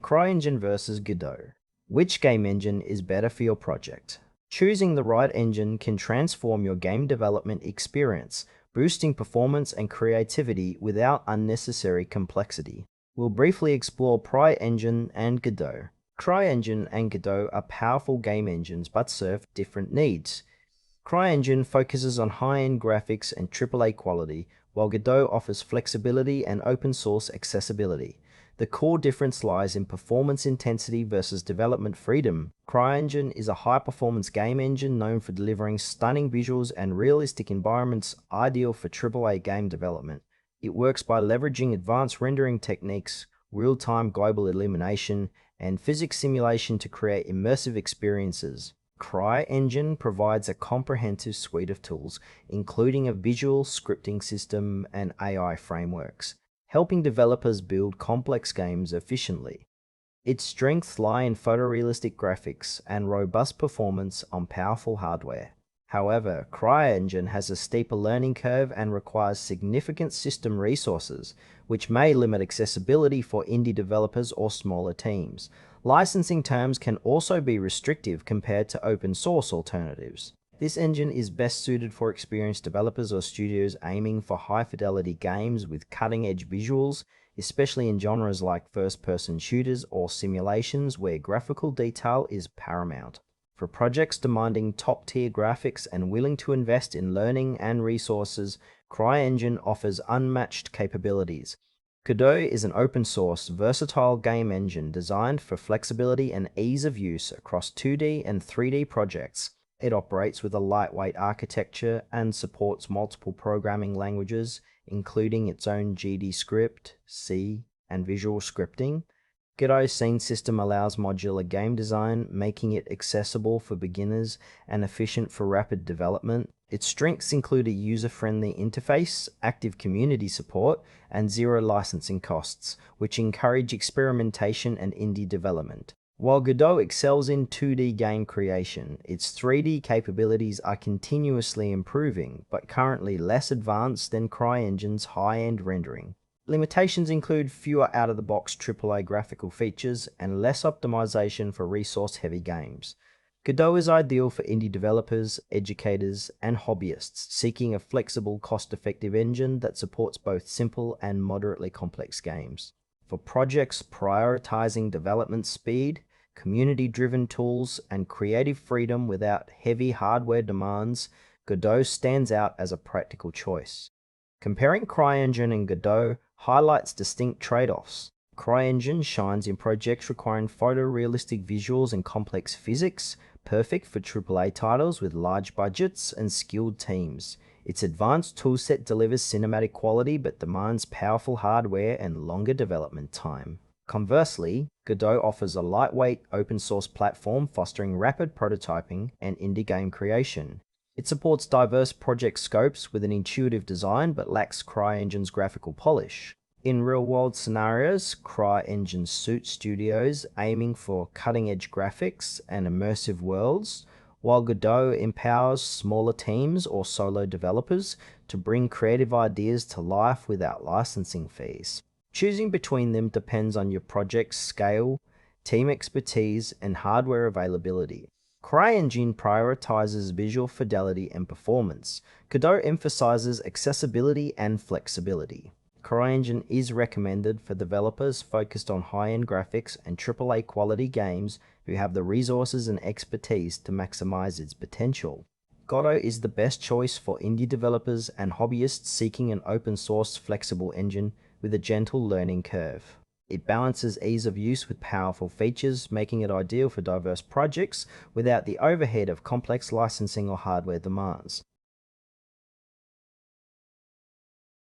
CryEngine versus Godot. Which game engine is better for your project? Choosing the right engine can transform your game development experience, boosting performance and creativity without unnecessary complexity. We'll briefly explore CryEngine and Godot. CryEngine and Godot are powerful game engines but serve different needs. CryEngine focuses on high-end graphics and AAA quality, while Godot offers flexibility and open-source accessibility. The core difference lies in performance intensity versus development freedom. CryEngine is a high-performance game engine known for delivering stunning visuals and realistic environments ideal for AAA game development. It works by leveraging advanced rendering techniques, real-time global illumination, and physics simulation to create immersive experiences. CryEngine provides a comprehensive suite of tools, including a visual scripting system and AI frameworks, helping developers build complex games efficiently. Its strengths lie in photorealistic graphics and robust performance on powerful hardware. However, CryEngine has a steeper learning curve and requires significant system resources, which may limit accessibility for indie developers or smaller teams. Licensing terms can also be restrictive compared to open-source alternatives. This engine is best suited for experienced developers or studios aiming for high-fidelity games with cutting-edge visuals, especially in genres like first-person shooters or simulations where graphical detail is paramount. For projects demanding top-tier graphics and willing to invest in learning and resources, CryEngine offers unmatched capabilities. Godot is an open-source, versatile game engine designed for flexibility and ease of use across 2D and 3D projects. It operates with a lightweight architecture and supports multiple programming languages, including its own GD script, C, and visual scripting. Godot's scene system allows modular game design, making it accessible for beginners and efficient for rapid development. Its strengths include a user-friendly interface, active community support, and zero licensing costs, which encourage experimentation and indie development. While Godot excels in 2D game creation, its 3D capabilities are continuously improving, but currently less advanced than CryEngine's high-end rendering. Limitations include fewer out-of-the-box AAA graphical features and less optimization for resource-heavy games. Godot is ideal for indie developers, educators, and hobbyists seeking a flexible, cost-effective engine that supports both simple and moderately complex games. For projects prioritizing development speed, community-driven tools, and creative freedom without heavy hardware demands, Godot stands out as a practical choice. Comparing CryEngine and Godot highlights distinct trade-offs. CryEngine shines in projects requiring photorealistic visuals and complex physics, perfect for AAA titles with large budgets and skilled teams. Its advanced toolset delivers cinematic quality but demands powerful hardware and longer development time. Conversely, Godot offers a lightweight, open-source platform fostering rapid prototyping and indie game creation. It supports diverse project scopes with an intuitive design but lacks CryEngine's graphical polish. In real-world scenarios, CryEngine suits studios aiming for cutting-edge graphics and immersive worlds, while Godot empowers smaller teams or solo developers to bring creative ideas to life without licensing fees. Choosing between them depends on your project's scale, team expertise, and hardware availability. CryEngine prioritizes visual fidelity and performance. Godot emphasizes accessibility and flexibility. CryEngine is recommended for developers focused on high-end graphics and AAA quality games who have the resources and expertise to maximize its potential. Godot is the best choice for indie developers and hobbyists seeking an open-source, flexible engine with a gentle learning curve. It balances ease of use with powerful features, making it ideal for diverse projects without the overhead of complex licensing or hardware demands.